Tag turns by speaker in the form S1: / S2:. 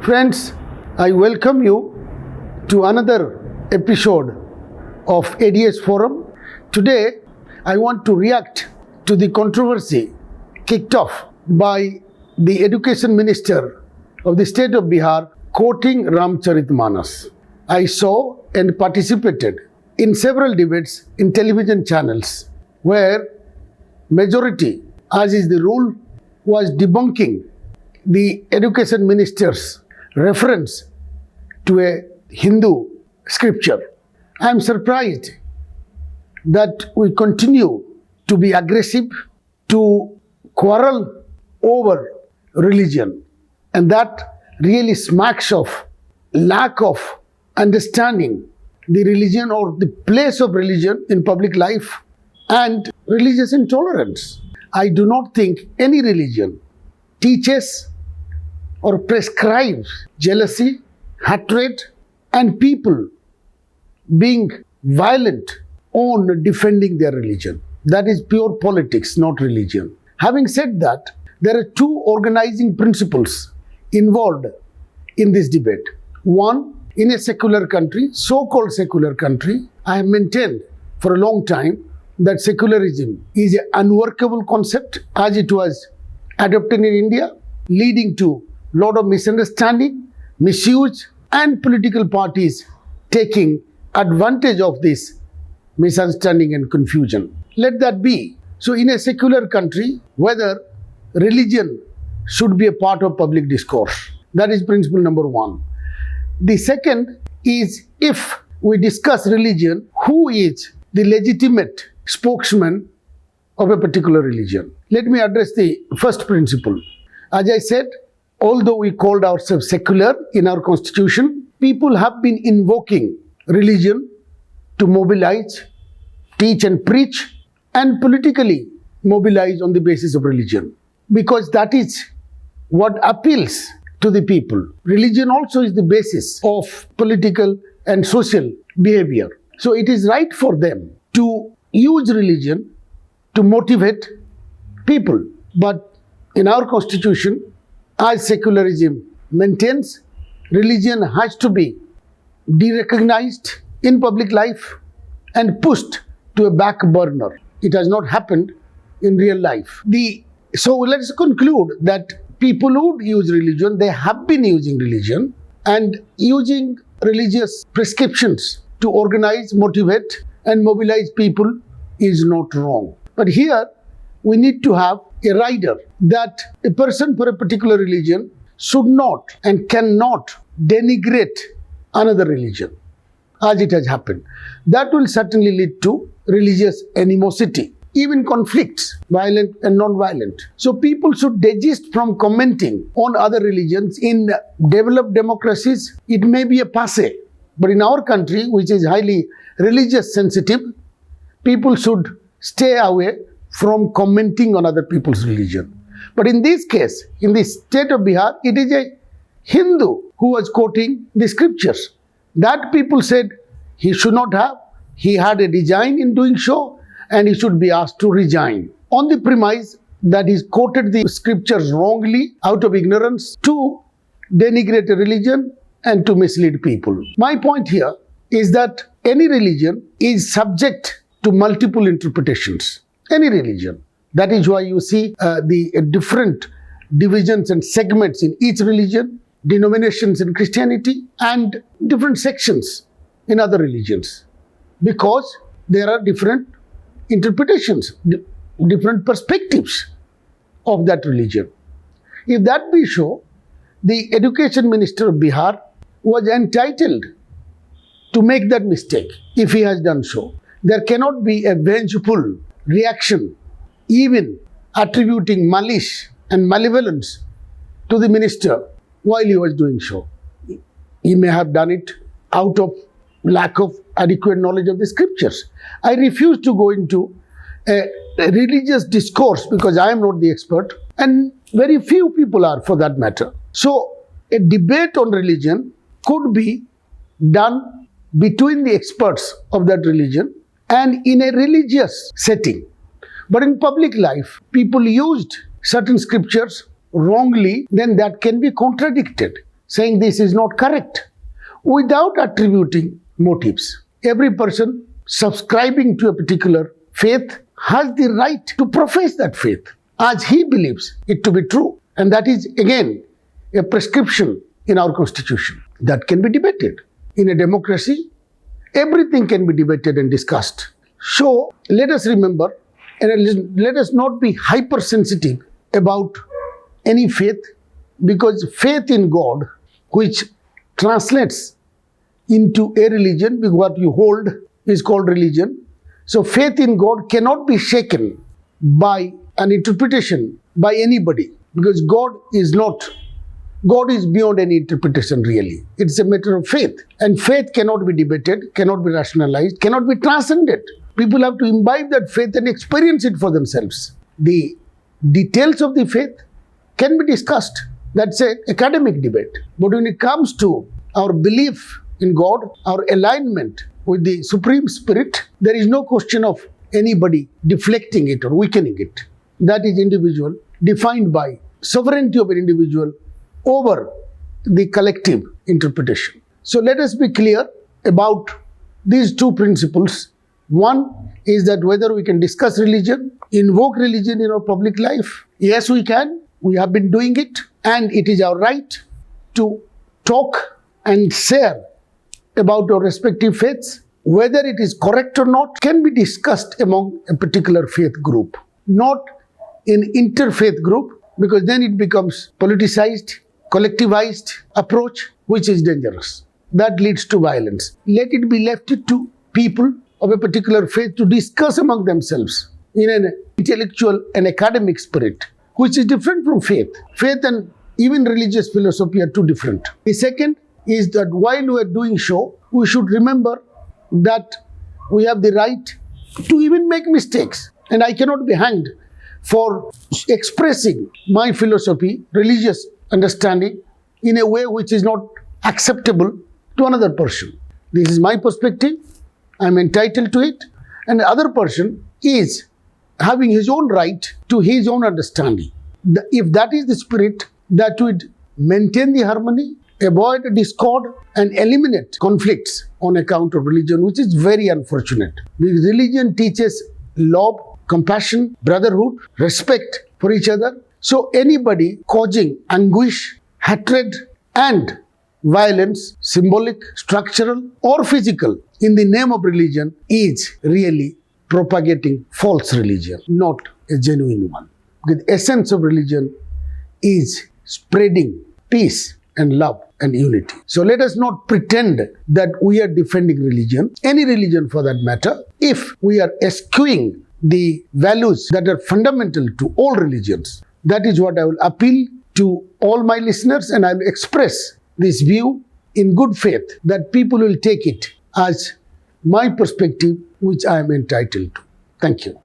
S1: Friends, I welcome you to another episode of ADS Forum. Today, I want to react to the controversy kicked off by the Education Minister of the state of Bihar quoting Ramcharitmanas. I saw and participated in several debates in television channels where majority, as is the rule, was debunking the Education Minister's reference to a Hindu scripture. I am surprised that we continue to be aggressive, to quarrel over religion, and that really smacks of lack of understanding the religion or the place of religion in public life and religious intolerance. I do not think any religion teaches or prescribes jealousy, hatred, and people being violent on defending their religion. That is pure politics, not religion. Having said that, there are two organizing principles involved in this debate. One, in a secular country, so-called secular country, I have maintained for a long time that secularism is an unworkable concept as it was adopted in India, leading to a lot of misunderstanding, misuse, and political parties taking advantage of this misunderstanding and confusion. Let that be. So in a secular country, whether religion should be a part of public discourse. That is principle number one. The second is, if we discuss religion, who is the legitimate spokesman of a particular religion? Let me address the first principle. As I said, although we called ourselves secular in our constitution, people have been invoking religion to mobilize, teach and preach, and politically mobilize on the basis of religion. Because that is what appeals to the people. Religion also is the basis of political and social behavior. So it is right for them to use religion to motivate people. But in our constitution, as secularism maintains, religion has to be de-recognized in public life and pushed to a back burner. It has not happened in real life. So let's conclude that people who use religion, they have been using religion, and using religious prescriptions to organize, motivate, and mobilize people is not wrong. But here, we need to have a rider that a person for a particular religion should not and cannot denigrate another religion, as it has happened. That will certainly lead to religious animosity, even conflicts, violent and non-violent. So people should desist from commenting on other religions. In developed democracies, it may be a passé. But in our country, which is highly religious sensitive, people should stay away from commenting on other people's religion. But in this case, in the state of Bihar, it is a Hindu who was quoting the scriptures. That people said he should not have. He had a design in doing so, and he should be asked to resign on the premise that he quoted the scriptures wrongly out of ignorance to denigrate a religion and to mislead people. My point here is that any religion is subject to multiple interpretations. Any religion. That is why you see the different divisions and segments in each religion, denominations in Christianity, and different sections in other religions. Because there are different interpretations, different perspectives of that religion. If that be so, the Education Minister of Bihar was entitled to make that mistake if he has done so. There cannot be a vengeful reaction, even attributing malice and malevolence to the minister while he was doing so. He may have done it out of lack of adequate knowledge of the scriptures. I refuse to go into a religious discourse because I am not the expert, and very few people are for that matter. So a debate on religion could be done between the experts of that religion and in a religious setting. But in public life, people used certain scriptures wrongly, then that can be contradicted. saying this is not correct without attributing motives. Every person subscribing to a particular faith has the right to profess that faith as he believes it to be true. And that is again a prescription in our constitution that can be debated. In a democracy, everything can be debated and discussed. So let us remember and let us not be hypersensitive about any faith, because faith in God, which translates into a religion, because what you hold is called religion. So faith in God cannot be shaken by an interpretation by anybody, because God is beyond any interpretation really. It's a matter of faith. And faith cannot be debated, cannot be rationalized, cannot be transcended. People have to imbibe that faith and experience it for themselves. The details of the faith can be discussed. That's an academic debate. But when it comes to our belief in God, our alignment with the Supreme Spirit, there is no question of anybody deflecting it or weakening it. That is individual, defined by sovereignty of an individual over the collective interpretation. So let us be clear about these two principles. One is that whether we can discuss religion, invoke religion in our public life. Yes, we can. We have been doing it, and it is our right to talk and share about our respective faiths. Whether it is correct or not can be discussed among a particular faith group, not in interfaith group, because then it becomes politicized, collectivized approach, which is dangerous. That leads to violence. Let it be left to people of a particular faith to discuss among themselves in an intellectual and academic spirit, which is different from faith. Faith and even religious philosophy are two different. The second is that while we are doing so, we should remember that we have the right to even make mistakes. And I cannot be hanged for expressing my philosophy, religious understanding, in a way which is not acceptable to another person. This is my perspective. I am entitled to it. And the other person is having his own right to his own understanding. If that is the spirit, that would maintain the harmony, avoid discord, and eliminate conflicts on account of religion, which is very unfortunate. Because religion teaches love, compassion, brotherhood, respect for each other. So anybody causing anguish, hatred, and violence, symbolic, structural, or physical, in the name of religion is really propagating false religion, not a genuine one. Because the essence of religion is spreading peace and love and unity. So let us not pretend that we are defending religion, any religion for that matter, if we are eschewing the values that are fundamental to all religions. That is what I will appeal to all my listeners, and I will express this view in good faith that people will take it as my perspective, which I am entitled to. Thank you.